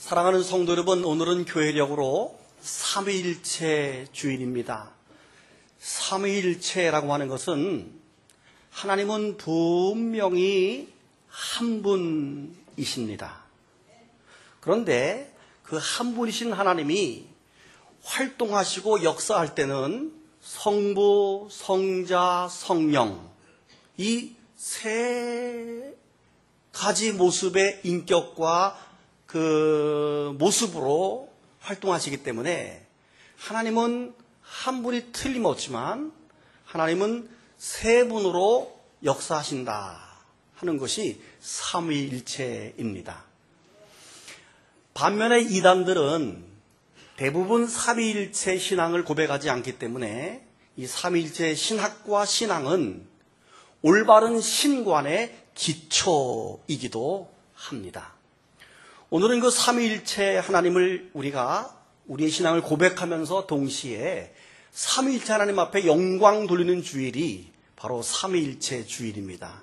사랑하는 성도 여러분, 오늘은 교회력으로 삼위일체 주일입니다. 삼위일체라고 하는 것은 하나님은 분명히 한 분이십니다. 그런데 그 한 분이신 하나님이 활동하시고 역사할 때는 성부, 성자, 성령 이 세 가지 모습의 인격과 그 모습으로 활동하시기 때문에 하나님은 한 분이 틀림없지만 하나님은 세 분으로 역사하신다 하는 것이 삼위일체입니다. 반면에 이단들은 대부분 삼위일체 신앙을 고백하지 않기 때문에 이 삼위일체 신학과 신앙은 올바른 신관의 기초이기도 합니다. 오늘은 그 삼위일체 하나님을 우리가 우리의 신앙을 고백하면서 동시에 삼위일체 하나님 앞에 영광 돌리는 주일이 바로 삼위일체 주일입니다.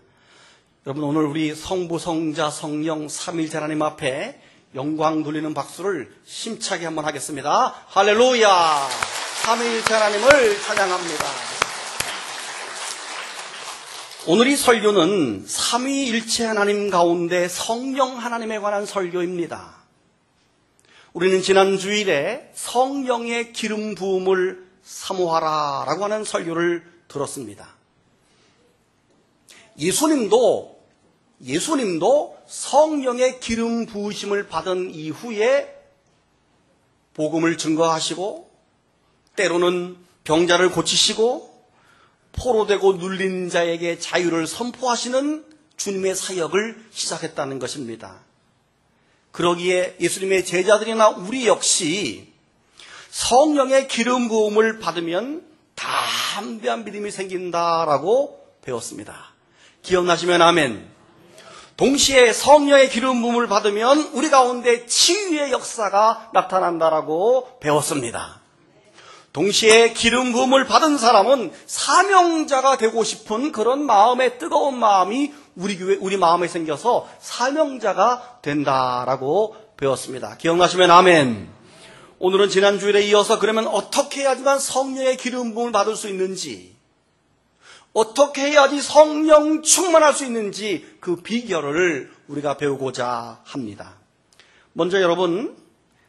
여러분, 오늘 우리 성부, 성자, 성령 삼위일체 하나님 앞에 영광 돌리는 박수를 힘차게 한번 하겠습니다. 할렐루야! 삼위일체 하나님을 찬양합니다. 오늘 이 설교는 삼위일체 하나님 가운데 성령 하나님에 관한 설교입니다. 우리는 지난 주일에 성령의 기름 부음을 사모하라 라고 하는 설교를 들었습니다. 예수님도 성령의 기름 부으심을 받은 이후에 복음을 증거하시고 때로는 병자를 고치시고 포로되고 눌린 자에게 자유를 선포하시는 주님의 사역을 시작했다는 것입니다. 그러기에 예수님의 제자들이나 우리 역시 성령의 기름 부음을 받으면 담대한 믿음이 생긴다라고 배웠습니다. 기억나시면 아멘. 동시에 성령의 기름 부음을 받으면 우리 가운데 치유의 역사가 나타난다라고 배웠습니다. 동시에 기름 부음을 받은 사람은 사명자가 되고 싶은 그런 마음의 뜨거운 마음이 우리 마음에 생겨서 사명자가 된다라고 배웠습니다. 기억나시면 아멘. 오늘은 지난 주일에 이어서 그러면 어떻게 해야지만 성령의 기름 부음을 받을 수 있는지, 어떻게 해야지 성령 충만할 수 있는지 그 비결을 우리가 배우고자 합니다. 먼저 여러분,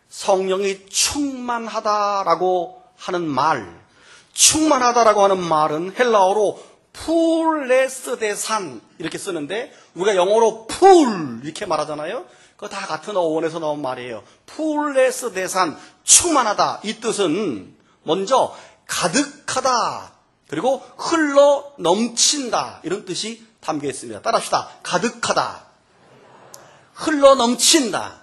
성령이 충만하다라고 하는 말, 충만하다라고 하는 말은 헬라어로 풀레스데산 이렇게 쓰는데 우리가 영어로 풀 이렇게 말하잖아요. 그거 다 같은 어원에서 나온 말이에요. 풀레스데산, 충만하다. 이 뜻은 먼저 가득하다, 그리고 흘러 넘친다 이런 뜻이 담겨 있습니다. 따라합시다. 가득하다, 흘러 넘친다.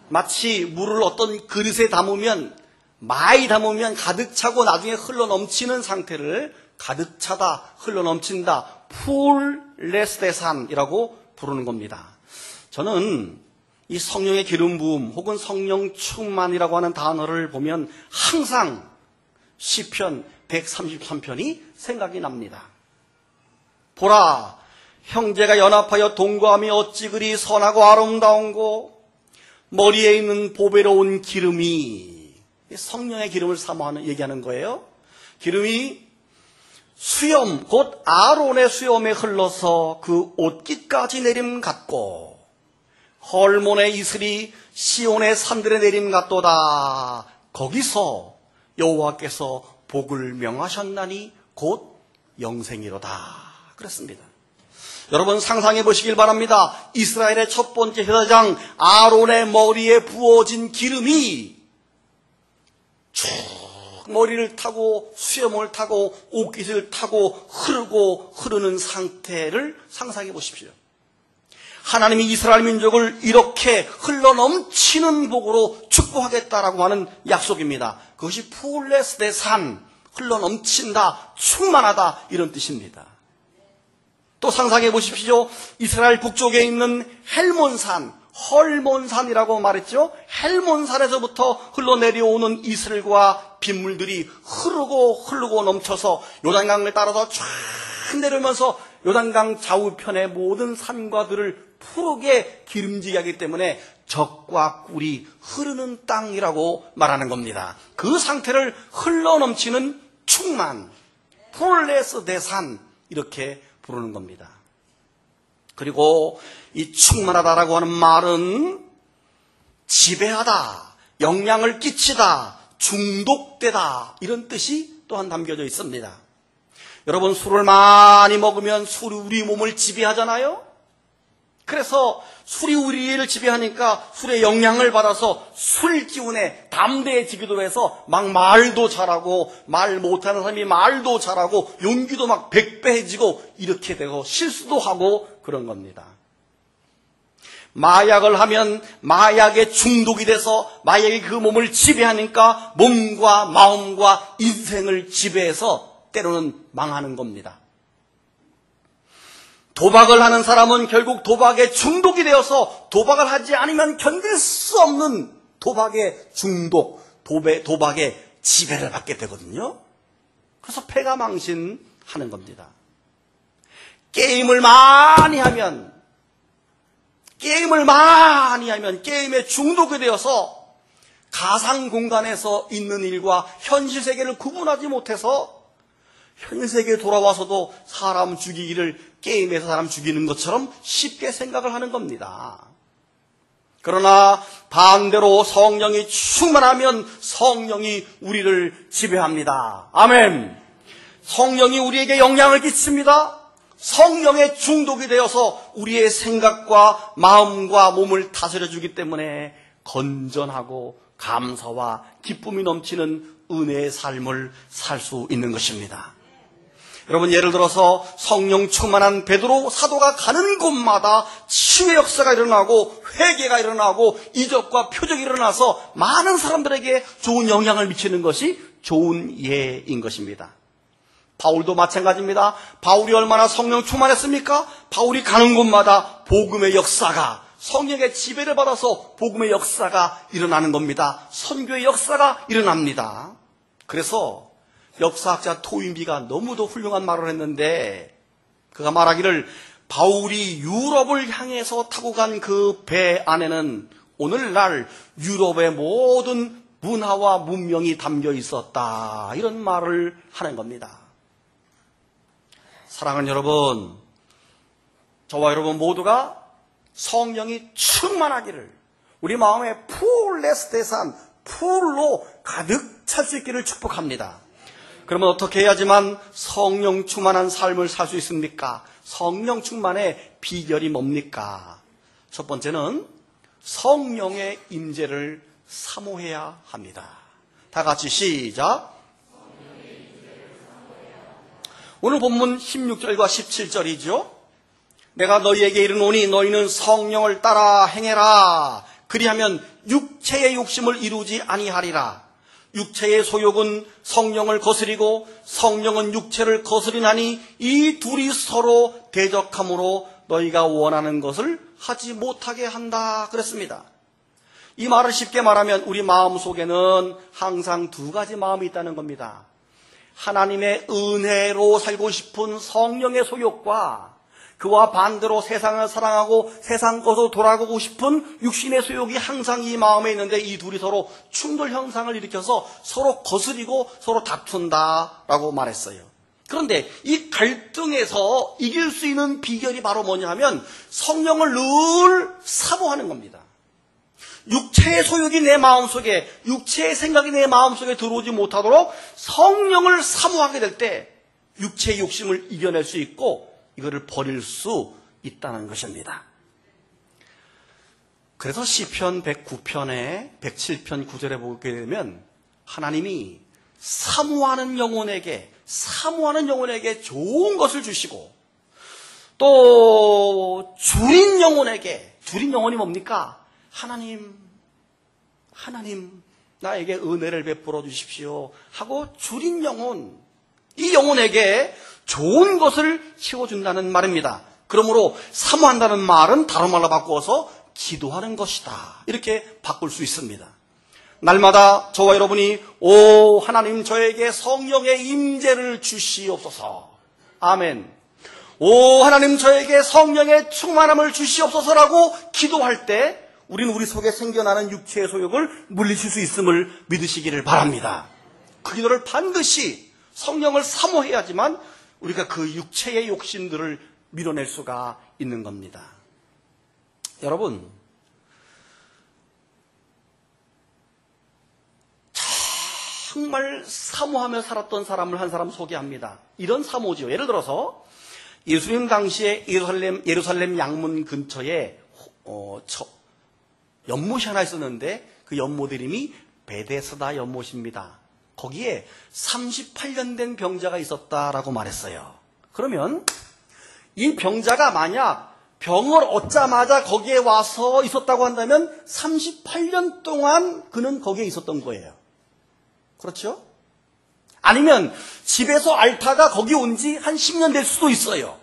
마치 물을 어떤 그릇에 담으면 많이 담으면 가득 차고 나중에 흘러 넘치는 상태를 가득 차다, 흘러 넘친다, 풀레스데산이라고 부르는 겁니다. 저는 이 성령의 기름 부음 혹은 성령 충만이라고 하는 단어를 보면 항상 시편 133편이 생각이 납니다. 보라, 형제가 연합하여 동거함이 어찌 그리 선하고 아름다운고, 머리에 있는 보배로운 기름이, 성령의 기름을 얘기하는 거예요. 기름이 수염, 곧 아론의 수염에 흘러서 그 옷깃까지 내림 같고, 헐몬의 이슬이 시온의 산들에 내림 같도다. 거기서 여호와께서 복을 명하셨나니 곧 영생이로다. 그랬습니다. 여러분 상상해 보시길 바랍니다. 이스라엘의 첫 번째 제사장 아론의 머리에 부어진 기름이 쭉 머리를 타고 수염을 타고 옷깃을 타고 흐르는 상태를 상상해 보십시오. 하나님이 이스라엘 민족을 이렇게 흘러넘치는 복으로 축복하겠다라고 하는 약속입니다. 그것이 풀레스데산, 흘러넘친다, 충만하다 이런 뜻입니다. 또 상상해 보십시오. 이스라엘 북쪽에 있는 헬몬산, 헐몬산이라고 말했죠. 헬몬산에서부터 흘러내려오는 이슬과 빗물들이 흐르고 넘쳐서 요단강을 따라서 쫙 내려오면서 요단강 좌우편의 모든 산과들을 푸르게 기름지게 하기 때문에 젖과 꿀이 흐르는 땅이라고 말하는 겁니다. 그 상태를 흘러넘치는 충만, 풀레스 대산, 이렇게 부르는 겁니다. 그리고 이 충만하다라고 하는 말은 지배하다, 영향을 끼치다, 중독되다, 이런 뜻이 또한 담겨져 있습니다. 여러분, 술을 많이 먹으면 술이 우리 몸을 지배하잖아요. 그래서 술이 우리를 지배하니까 술의 영향을 받아서 술 기운에 담대해지기도 해서 막 말도 잘하고, 말 못하는 사람이 말도 잘하고, 용기도 막 백배해지고, 이렇게 되고 실수도 하고 그런 겁니다. 마약을 하면 마약에 중독이 돼서 마약이 그 몸을 지배하니까 몸과 마음과 인생을 지배해서 때로는 망하는 겁니다. 도박을 하는 사람은 결국 도박에 중독이 되어서 도박을 하지 않으면 견딜 수 없는 도박의 중독, 도박의 지배를 받게 되거든요. 그래서 패가망신하는 겁니다. 게임을 많이 하면 게임에 중독이 되어서 가상 공간에서 있는 일과 현실 세계를 구분하지 못해서 현실 세계에 돌아와서도 사람 죽이기를 게임에서 사람 죽이는 것처럼 쉽게 생각을 하는 겁니다. 그러나 반대로 성령이 충만하면 성령이 우리를 지배합니다. 아멘. 성령이 우리에게 영향을 끼칩니다. 성령의 중독이 되어서 우리의 생각과 마음과 몸을 다스려 주기 때문에 건전하고 감사와 기쁨이 넘치는 은혜의 삶을 살 수 있는 것입니다. 여러분, 예를 들어서 성령 충만한 베드로 사도가 가는 곳마다 치유의 역사가 일어나고 회개가 일어나고 이적과 표적이 일어나서 많은 사람들에게 좋은 영향을 미치는 것이 좋은 예인 것입니다. 바울도 마찬가지입니다. 바울이 얼마나 성령 충만했습니까? 바울이 가는 곳마다 복음의 역사가, 성령의 지배를 받아서 복음의 역사가 일어나는 겁니다. 선교의 역사가 일어납니다. 그래서 역사학자 토인비가 너무도 훌륭한 말을 했는데, 그가 말하기를 바울이 유럽을 향해서 타고 간 그 배 안에는 오늘날 유럽의 모든 문화와 문명이 담겨 있었다, 이런 말을 하는 겁니다. 사랑하는 여러분, 저와 여러분 모두가 성령이 충만하기를, 우리 마음에 풀레스 대산, 풀로 가득 찰 수 있기를 축복합니다. 그러면 어떻게 해야지만 성령 충만한 삶을 살 수 있습니까? 성령 충만의 비결이 뭡니까? 첫 번째는 성령의 임재를 사모해야 합니다. 다 같이 시작. 오늘 본문 16절과 17절이죠. 내가 너희에게 이르노니 너희는 성령을 따라 행해라. 그리하면 육체의 욕심을 이루지 아니하리라. 육체의 소욕은 성령을 거스리고 성령은 육체를 거스리나니 이 둘이 서로 대적함으로 너희가 원하는 것을 하지 못하게 한다 그랬습니다. 이 말을 쉽게 말하면 우리 마음 속에는 항상 두 가지 마음이 있다는 겁니다. 하나님의 은혜로 살고 싶은 성령의 소욕과 그와 반대로 세상을 사랑하고 세상 것으로 돌아가고 싶은 육신의 소욕이 항상 이 마음에 있는데 이 둘이 서로 충돌 현상을 일으켜서 서로 거스리고 서로 다툰다라고 말했어요. 그런데 이 갈등에서 이길 수 있는 비결이 바로 뭐냐 하면 성령을 늘 사모하는 겁니다. 육체의 소욕이 내 마음속에, 육체의 생각이 내 마음속에 들어오지 못하도록 성령을 사모하게 될 때 육체의 욕심을 이겨낼 수 있고 이거를 버릴 수 있다는 것입니다. 그래서 시편 109편에 107편 9절에 보게 되면 하나님이 사모하는 영혼에게 좋은 것을 주시고 또 줄인 영혼이 뭡니까? 하나님 나에게 은혜를 베풀어 주십시오 하고 줄인 영혼, 이 영혼에게 좋은 것을 채워준다는 말입니다. 그러므로 사모한다는 말은 다른 말로 바꾸어서 기도하는 것이다, 이렇게 바꿀 수 있습니다. 날마다 저와 여러분이 오 하나님 저에게 성령의 임재를 주시옵소서, 아멘. 오 하나님 저에게 성령의 충만함을 주시옵소서라고 기도할 때 우리는 우리 속에 생겨나는 육체의 소욕을 물리칠 수 있음을 믿으시기를 바랍니다. 그 기도를 반드시 성령을 사모해야지만 우리가 그 육체의 욕심들을 밀어낼 수가 있는 겁니다. 여러분, 정말 사모하며 살았던 사람을 한 사람 소개합니다. 이런 사모지요. 예를 들어서 예수님 당시에 예루살렘 양문 근처에 연못이 하나 있었는데 그 연못 이름이 베데스다 연못입니다. 거기에 38년 된 병자가 있었다라고 말했어요. 그러면 이 병자가 만약 병을 얻자마자 거기에 와서 있었다고 한다면 38년 동안 그는 거기에 있었던 거예요. 그렇죠? 아니면 집에서 앓다가 거기 온 지 한 10년 될 수도 있어요.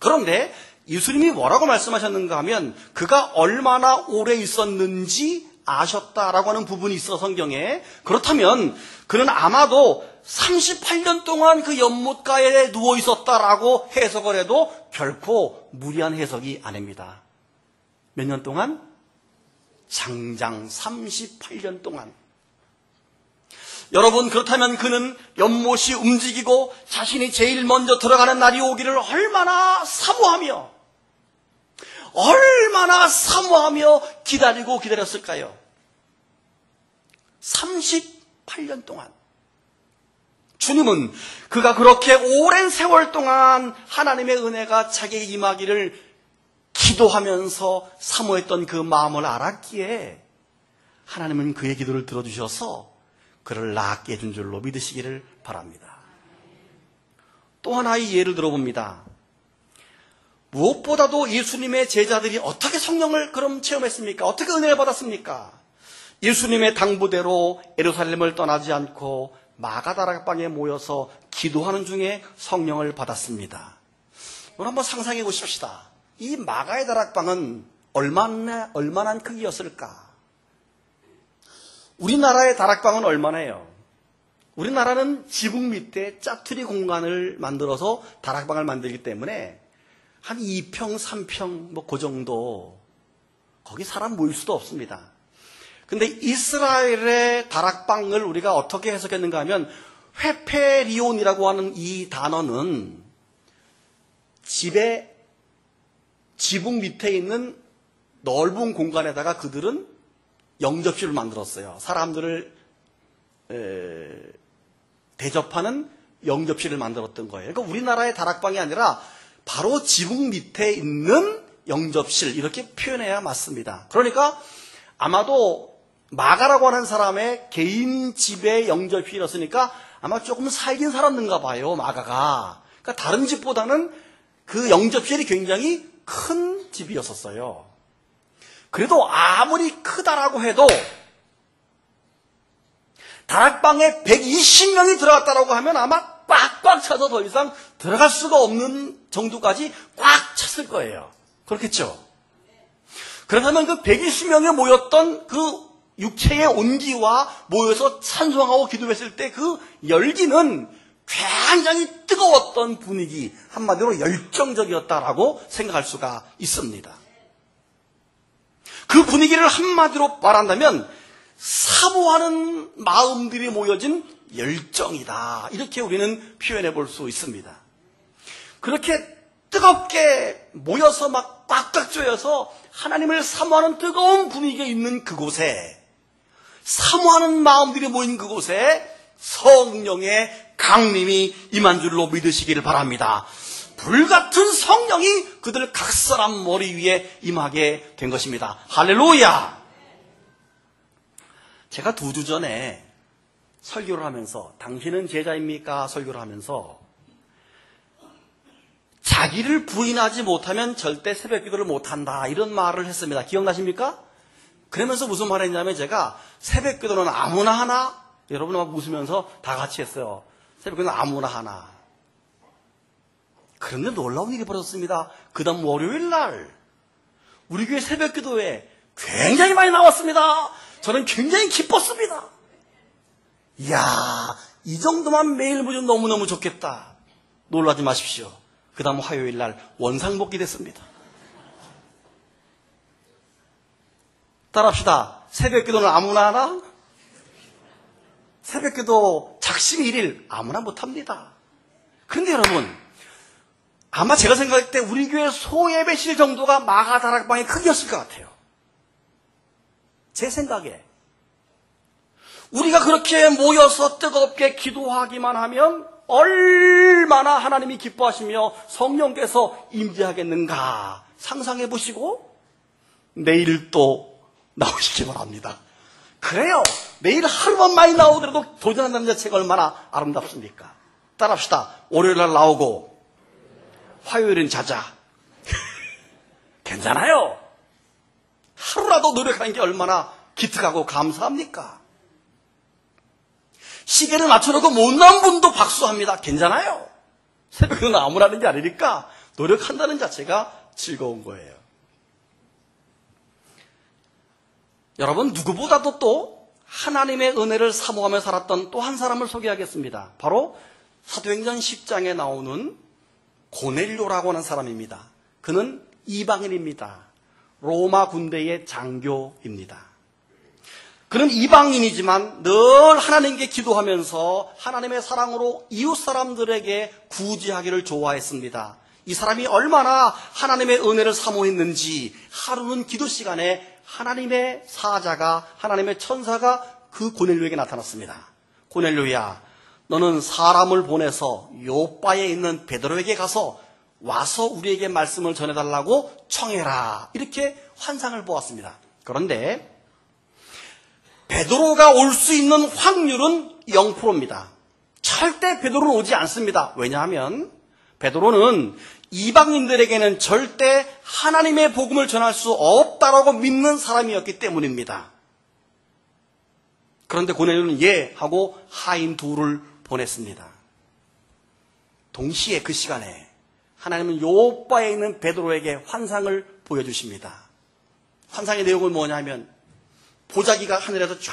그런데 예수님이 뭐라고 말씀하셨는가 하면 그가 얼마나 오래 있었는지 아셨다라고 하는 부분이 있어 성경에. 그렇다면 그는 아마도 38년 동안 그 연못가에 누워 있었다라고 해석을 해도 결코 무리한 해석이 아닙니다. 몇 년 동안? 장장 38년 동안. 여러분, 그렇다면 그는 연못이 움직이고 자신이 제일 먼저 들어가는 날이 오기를 얼마나 사모하며 기다리고 기다렸을까요? 38년 동안. 주님은 그가 그렇게 오랜 세월 동안 하나님의 은혜가 자기에게 임하기를 기도하면서 사모했던 그 마음을 알았기에 하나님은 그의 기도를 들어주셔서 그를 낫게 해준 줄로 믿으시기를 바랍니다. 또 하나의 예를 들어봅니다. 무엇보다도 예수님의 제자들이 어떻게 성령을 그럼 체험했습니까? 어떻게 은혜를 받았습니까? 예수님의 당부대로 예루살렘을 떠나지 않고 마가다락방에 모여서 기도하는 중에 성령을 받았습니다. 오늘 한번 상상해 보십시다. 이 마가의 다락방은 얼마나 크기였을까? 우리나라의 다락방은 얼마나요? 우리나라는 지붕 밑에 짜투리 공간을 만들어서 다락방을 만들기 때문에 한 2평, 3평 뭐 그 정도, 거기 사람 모일 수도 없습니다. 근데 이스라엘의 다락방을 우리가 어떻게 해석했는가 하면 회페리온이라고 하는 이 단어는 지붕 밑에 있는 넓은 공간에다가 그들은 영접실을 만들었어요. 사람들을 대접하는 영접실을 만들었던 거예요. 그러니까 우리나라의 다락방이 아니라 바로 지붕 밑에 있는 영접실, 이렇게 표현해야 맞습니다. 그러니까 아마도 마가라고 하는 사람의 개인 집에 영접실이었으니까 아마 조금 살긴 살았는가 봐요, 마가가. 그러니까 다른 집보다는 그 영접실이 굉장히 큰 집이었었어요. 그래도 아무리 크다라고 해도 다락방에 120명이 들어갔다라고 하면 아마 꽉꽉 차서 더 이상 들어갈 수가 없는 정도까지 꽉 찼을 거예요. 그렇겠죠? 그렇다면 그 120명에 모였던 그 육체의 온기와 모여서 찬송하고 기도했을 때 그 열기는 굉장히 뜨거웠던 분위기, 한마디로 열정적이었다라고 생각할 수가 있습니다. 그 분위기를 한마디로 말한다면 사모하는 마음들이 모여진 열정이다, 이렇게 우리는 표현해 볼 수 있습니다. 그렇게 뜨겁게 모여서 막 꽉꽉 조여서 하나님을 사모하는 뜨거운 분위기가 있는 그곳에, 사모하는 마음들이 모인 그곳에 성령의 강림이 임한 줄로 믿으시기를 바랍니다. 불같은 성령이 그들 각 사람 머리 위에 임하게 된 것입니다. 할렐루야! 제가 2주 전에 설교를 하면서 당신은 제자입니까? 설교를 하면서 자기를 부인하지 못하면 절대 새벽 기도를 못한다, 이런 말을 했습니다. 기억나십니까? 그러면서 무슨 말을 했냐면 제가 새벽 기도는 아무나 하나? 여러분 막 웃으면서 다 같이 했어요. 새벽 기도는 아무나 하나. 그런데 놀라운 일이 벌어졌습니다. 그 다음 월요일 날 우리 교회 새벽 기도에 굉장히 많이 나왔습니다. 저는 굉장히 기뻤습니다. 이야, 이 정도만 매일 보면 너무너무 좋겠다. 놀라지 마십시오. 그 다음 화요일 날 원상복귀 됐습니다. 따라합시다. 새벽기도는 아무나 하나? 새벽기도 작심 1일 아무나 못합니다. 그런데 여러분, 아마 제가 생각할 때 우리 교회 소예배실 정도가 마가다락방의 크기였을 것 같아요. 제 생각에. 우리가 그렇게 모여서 뜨겁게 기도하기만 하면 얼마나 하나님이 기뻐하시며 성령께서 임재하겠는가 상상해 보시고 내일 또 나오시기 바랍니다. 그래요. 내일 하루만 많이 나오더라도 도전한다는 자체가 얼마나 아름답습니까? 따라합시다. 월요일 날 나오고 화요일은 자자. 괜찮아요. 하루라도 노력하는 게 얼마나 기특하고 감사합니까? 시계를 맞춰놓고 못 나온 분도 박수합니다. 괜찮아요. 새벽은 아무라는 게 아니니까 노력한다는 자체가 즐거운 거예요. 여러분, 누구보다도 또 하나님의 은혜를 사모하며 살았던 또 한 사람을 소개하겠습니다. 바로 사도행전 10장에 나오는 고넬료라고 하는 사람입니다. 그는 이방인입니다. 로마 군대의 장교입니다. 그는 이방인이지만 늘 하나님께 기도하면서 하나님의 사랑으로 이웃 사람들에게 구제하기를 좋아했습니다. 이 사람이 얼마나 하나님의 은혜를 사모했는지 하루는 기도 시간에 하나님의 사자가, 하나님의 천사가 그 고넬료에게 나타났습니다. 고넬료야, 너는 사람을 보내서 요바에 있는 베드로에게 가서 와서 우리에게 말씀을 전해달라고 청해라. 이렇게 환상을 보았습니다. 그런데 베드로가 올 수 있는 확률은 0%입니다. 절대 베드로는 오지 않습니다. 왜냐하면 베드로는 이방인들에게는 절대 하나님의 복음을 전할 수 없다라고 믿는 사람이었기 때문입니다. 그런데 고넬료는 예 하고 하인 둘을 보냈습니다. 동시에 그 시간에 하나님은 요바에 있는 베드로에게 환상을 보여주십니다. 환상의 내용은 뭐냐면 보자기가 하늘에서 쫙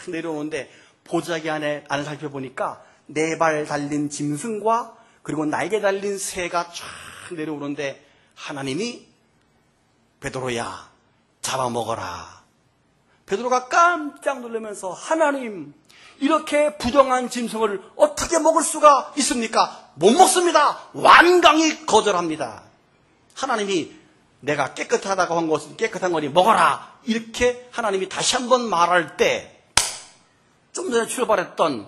내려오는데 보자기 안을 살펴보니까 4발 달린 짐승과 그리고 날개 달린 새가 쫙 내려오는데 하나님이 베드로야 잡아먹어라. 베드로가 깜짝 놀라면서 하나님 이렇게 부정한 짐승을 어떻게 먹을 수가 있습니까? 못 먹습니다. 완강히 거절합니다. 하나님이 내가 깨끗하다고 한 것은 깨끗한 거니 먹어라. 이렇게 하나님이 다시 한번 말할 때 좀 전에 출발했던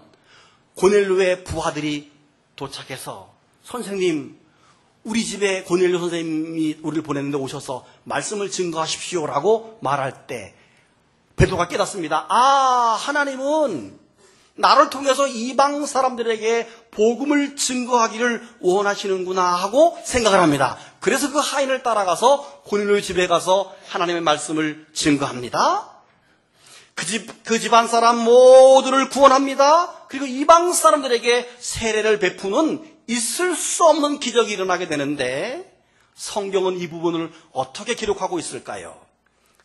고넬료의 부하들이 도착해서 선생님 우리 집에 고넬료 선생님이 우리를 보냈는데 오셔서 말씀을 증거하십시오라고 말할 때 베드로가 깨닫습니다. 아, 하나님은 나를 통해서 이방 사람들에게 복음을 증거하기를 원하시는구나 하고 생각을 합니다. 그래서 그 하인을 따라가서 고넬료의 집에 가서 하나님의 말씀을 증거합니다. 그 집안 사람 모두를 구원합니다. 그리고 이방 사람들에게 세례를 베푸는 있을 수 없는 기적이 일어나게 되는데 성경은 이 부분을 어떻게 기록하고 있을까요?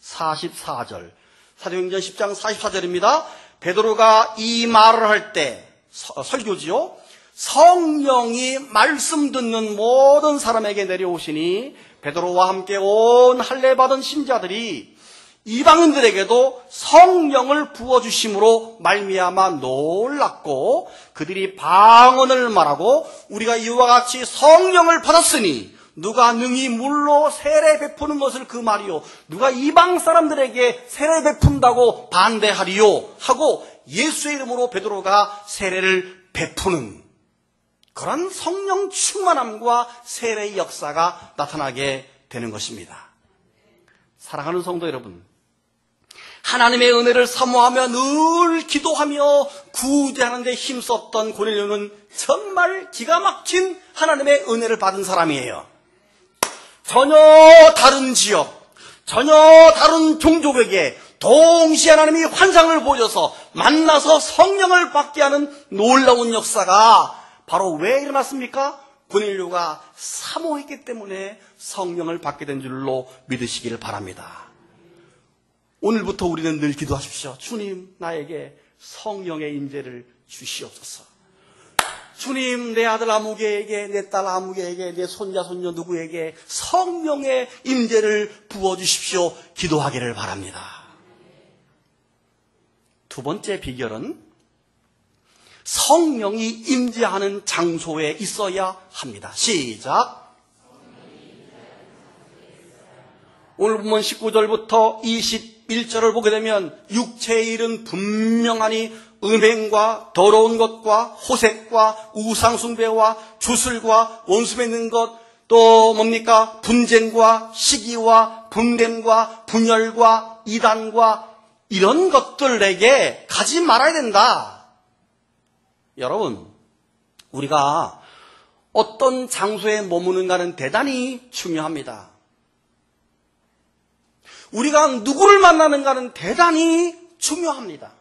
44절 사도행전 10장 44절입니다. 베드로가 이 말을 할 때 설교지요. 성령이 말씀 듣는 모든 사람에게 내려오시니 베드로와 함께 온 할례 받은 신자들이 이방인들에게도 성령을 부어주심으로 말미암아 놀랐고 그들이 방언을 말하고 우리가 이와 같이 성령을 받았으니 누가 능히 물로 세례 베푸는 것을 그 말이요 누가 이방 사람들에게 세례 베푼다고 반대하리요 하고 예수의 이름으로 베드로가 세례를 베푸는 그런 성령 충만함과 세례의 역사가 나타나게 되는 것입니다. 사랑하는 성도 여러분, 하나님의 은혜를 사모하며 늘 기도하며 구제하는 데 힘썼던 고넬료는 정말 기가 막힌 하나님의 은혜를 받은 사람이에요. 전혀 다른 지역, 전혀 다른 종족에게 동시에 하나님이 환상을 보여서 만나서 성령을 받게 하는 놀라운 역사가 바로 왜 일어났습니까? 고넬료가 사모했기 때문에 성령을 받게 된 줄로 믿으시기를 바랍니다. 오늘부터 우리는 늘 기도하십시오. 주님, 나에게 성령의 임재를 주시옵소서. 주님, 내 아들 아무개에게, 내 딸 아무개에게, 내 손자 손녀 누구에게 성령의 임재를 부어주십시오. 기도하기를 바랍니다. 두 번째 비결은 성령이 임재하는 장소에 있어야 합니다. 시작. 오늘 본문 19절부터 21절을 보게 되면 육체의 일은 분명하니 음행과 더러운 것과 호색과 우상숭배와 주술과 원수 맺는 것, 또 뭡니까? 분쟁과 시기와 분냄과 분열과 이단과 이런 것들에게 가지 말아야 된다. 여러분, 우리가 어떤 장소에 머무는가는 대단히 중요합니다. 우리가 누구를 만나는가는 대단히 중요합니다.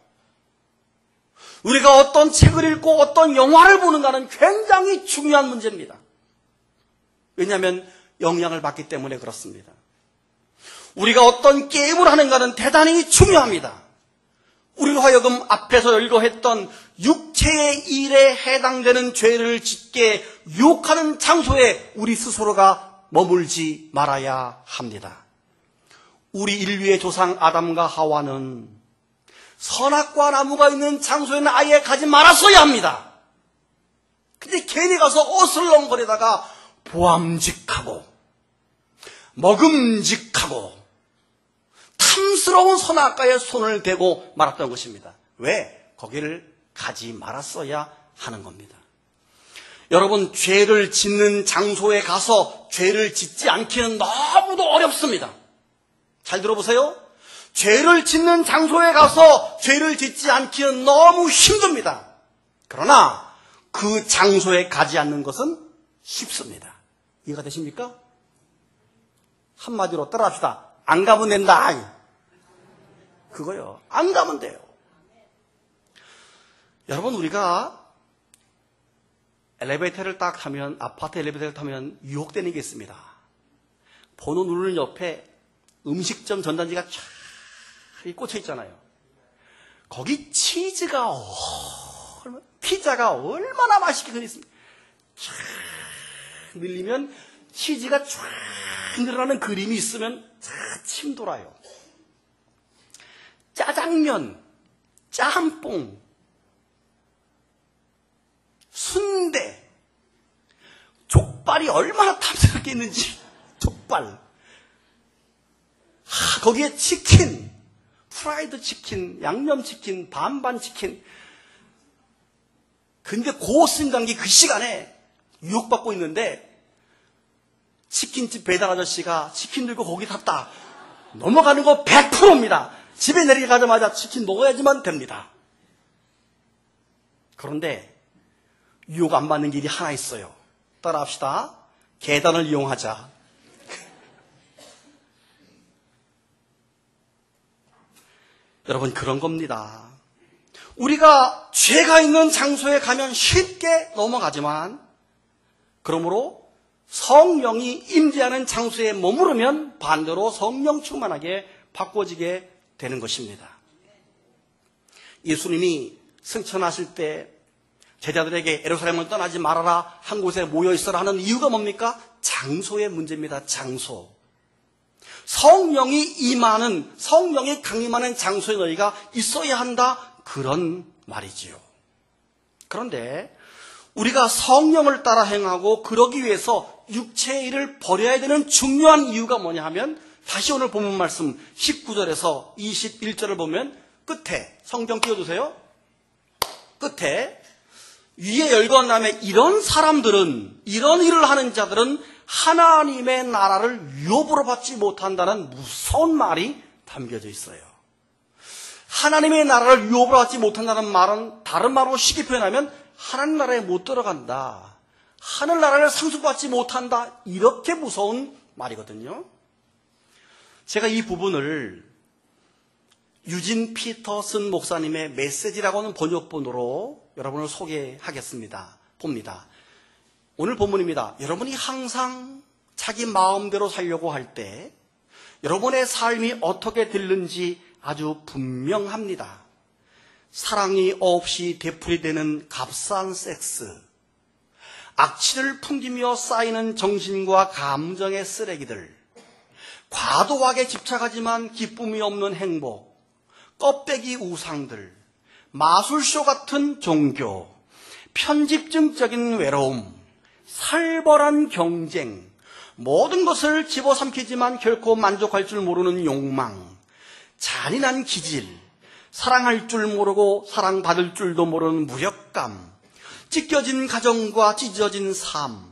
우리가 어떤 책을 읽고 어떤 영화를 보는가는 굉장히 중요한 문제입니다. 왜냐하면 영향을 받기 때문에 그렇습니다. 우리가 어떤 게임을 하는가는 대단히 중요합니다. 우리로 하여금 앞에서 읽어했던 육체의 일에 해당되는 죄를 짓게 유혹하는 장소에 우리 스스로가 머물지 말아야 합니다. 우리 인류의 조상 아담과 하와는 선악과 나무가 있는 장소에는 아예 가지 말았어야 합니다. 근데 괜히 가서 어슬렁거리다가 보암직하고 먹음직하고 탐스러운 선악과에 손을 대고 말았던 것입니다. 왜? 거기를 가지 말았어야 하는 겁니다. 여러분, 죄를 짓는 장소에 가서 죄를 짓지 않기는 너무도 어렵습니다. 잘 들어보세요. 죄를 짓는 장소에 가서 죄를 짓지 않기는 너무 힘듭니다. 그러나 그 장소에 가지 않는 것은 쉽습니다. 이해가 되십니까? 한마디로 따라합시다. 안 가면 된다. 그거요. 안 가면 돼요. 여러분, 우리가 엘리베이터를 딱 타면, 아파트 엘리베이터를 타면 유혹되는 게 있습니다. 번호 누르는 옆에 음식점 전단지가 쫙 꽂혀 있잖아요. 거기 치즈가 피자가 얼마나 맛있게 그렸습니까? 쫙 늘리면 치즈가 쫙 늘어나는 그림이 있으면 침 돌아요. 짜장면, 짬뽕, 순대, 족발이 얼마나 탐스럽게 있는지. 족발. 거기에 치킨, 프라이드 치킨, 양념 치킨, 반반 치킨. 근데 고스란히 그 시간에 유혹받고 있는데 치킨집 배달 아저씨가 치킨 들고 거기 탔다. 넘어가는 거 100%입니다. 집에 내려가자마자 치킨 먹어야지만 됩니다. 그런데 유혹 안 받는 길이 하나 있어요. 따라합시다. 계단을 이용하자. 여러분, 그런 겁니다. 우리가 죄가 있는 장소에 가면 쉽게 넘어가지만, 그러므로 성령이 임재하는 장소에 머무르면 반대로 성령 충만하게 바꿔지게 되는 것입니다. 예수님이 승천하실 때 제자들에게 예루살렘을 떠나지 말아라, 한 곳에 모여 있어라 하는 이유가 뭡니까? 장소의 문제입니다. 장소. 성령이 임하는, 성령이 강림하는 장소에 너희가 있어야 한다, 그런 말이지요. 그런데 우리가 성령을 따라 행하고 그러기 위해서 육체의 일을 버려야 되는 중요한 이유가 뭐냐 하면, 다시 오늘 본문 말씀 19절에서 21절을 보면 끝에, 성경 띄워주세요. 끝에 위에 열거한 다음에 이런 사람들은, 이런 일을 하는 자들은 하나님의 나라를 유업으로 받지 못한다는 무서운 말이 담겨져 있어요. 하나님의 나라를 유업으로 받지 못한다는 말은 다른 말로 쉽게 표현하면 하나님 나라에 못 들어간다, 하늘나라를 상속받지 못한다, 이렇게 무서운 말이거든요. 제가 이 부분을 유진 피터슨 목사님의 메시지라고 하는 번역본으로 여러분을 소개하겠습니다. 봅니다. 오늘 본문입니다. 여러분이 항상 자기 마음대로 살려고 할 때 여러분의 삶이 어떻게 될는지 아주 분명합니다. 사랑이 없이 되풀이되는 값싼 섹스, 악취를 풍기며 쌓이는 정신과 감정의 쓰레기들, 과도하게 집착하지만 기쁨이 없는 행복, 껍데기 우상들, 마술쇼 같은 종교, 편집증적인 외로움, 살벌한 경쟁, 모든 것을 집어삼키지만 결코 만족할 줄 모르는 욕망, 잔인한 기질, 사랑할 줄 모르고 사랑받을 줄도 모르는 무력감, 찢겨진 가정과 찢어진 삶,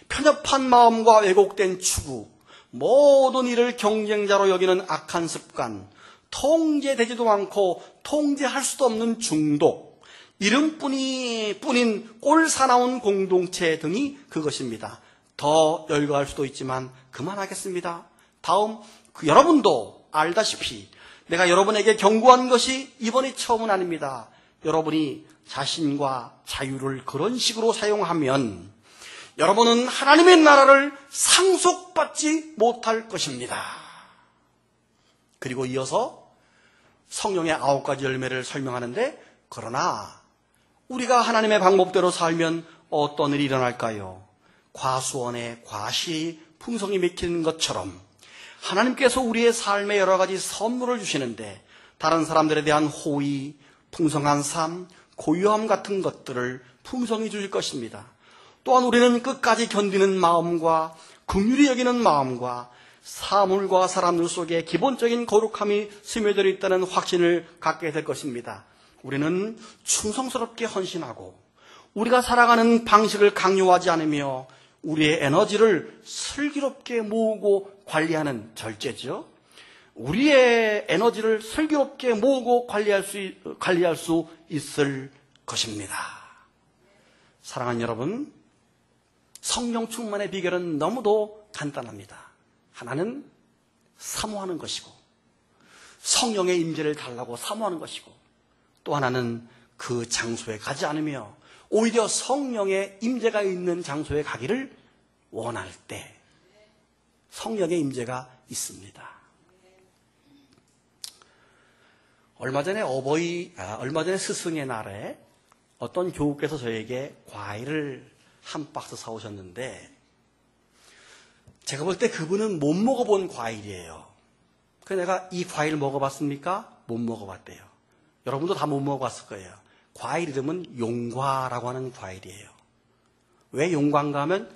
편협한 마음과 왜곡된 추구, 모든 일을 경쟁자로 여기는 악한 습관, 통제되지도 않고 통제할 수도 없는 중독, 이름뿐인 꼴 사나운 공동체 등이 그것입니다. 더 열거할 수도 있지만 그만하겠습니다. 다음, 여러분도 알다시피 내가 여러분에게 경고한 것이 이번이 처음은 아닙니다. 여러분이 자신과 자유를 그런 식으로 사용하면 여러분은 하나님의 나라를 상속받지 못할 것입니다. 그리고 이어서 성령의 9가지 열매를 설명하는데, 그러나 우리가 하나님의 방법대로 살면 어떤 일이 일어날까요? 과수원에 과실이 풍성히 맺히는 것처럼 하나님께서 우리의 삶에 여러 가지 선물을 주시는데, 다른 사람들에 대한 호의, 풍성한 삶, 고요함 같은 것들을 풍성히 주실 것입니다. 또한 우리는 끝까지 견디는 마음과 긍휼히 여기는 마음과 사물과 사람들 속에 기본적인 거룩함이 스며들어 있다는 확신을 갖게 될 것입니다. 우리는 충성스럽게 헌신하고 우리가 살아가는 방식을 강요하지 않으며 우리의 에너지를 슬기롭게 모으고 관리하는 절제죠. 우리의 에너지를 슬기롭게 모으고 관리할 수 있을 것입니다. 사랑하는 여러분, 성령 충만의 비결은 너무도 간단합니다. 하나는 사모하는 것이고, 성령의 임재를 달라고 사모하는 것이고, 또 하나는 그 장소에 가지 않으며 오히려 성령의 임재가 있는 장소에 가기를 원할 때 성령의 임재가 있습니다. 얼마 전에 스승의 날에 어떤 교우께서 저에게 과일을 한 박스 사오셨는데, 제가 볼 때 그분은 못 먹어본 과일이에요. 그래서 내가 이 과일 먹어봤습니까? 못 먹어봤대요. 여러분도 다 못 먹어봤을 거예요. 과일 이름은 용과라고 하는 과일이에요. 왜 용과인가 하면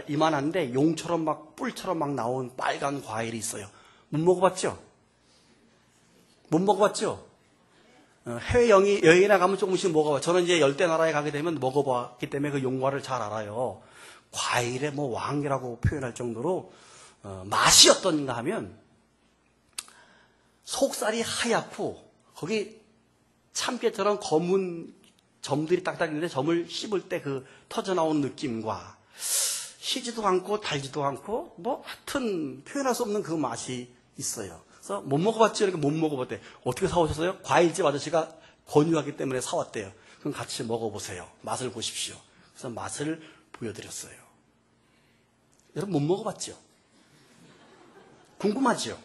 이만한데 용처럼 막 뿔처럼 막 나온 빨간 과일이 있어요. 못 먹어봤죠? 못 먹어봤죠? 해외 여행이나 가면 조금씩 먹어봐요. 저는 이제 열대 나라에 가게 되면 먹어봤기 때문에 그 용과를 잘 알아요. 과일의 왕이라고 표현할 정도로 맛이 어떤가 하면 속살이 하얗고 거기 참깨처럼 검은 점들이 딱딱 있는데 점을 씹을 때 그 터져나온 느낌과 시지도 않고 달지도 않고 하여튼 표현할 수 없는 그 맛이 있어요. 그래서 못 먹어봤죠? 그러니까 못 먹어봤대. 어떻게 사오셨어요? 과일집 아저씨가 권유하기 때문에 사왔대요. 그럼 같이 먹어보세요. 맛을 보십시오. 그래서 맛을 보여드렸어요. 여러분 못 먹어봤죠? 궁금하죠?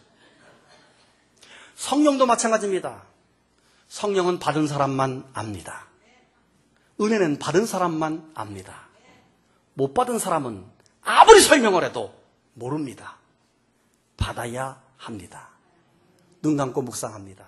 성령도 마찬가지입니다. 성령은 받은 사람만 압니다. 은혜는 받은 사람만 압니다. 못 받은 사람은 아무리 설명을 해도 모릅니다. 받아야 합니다. 눈 감고 묵상합니다.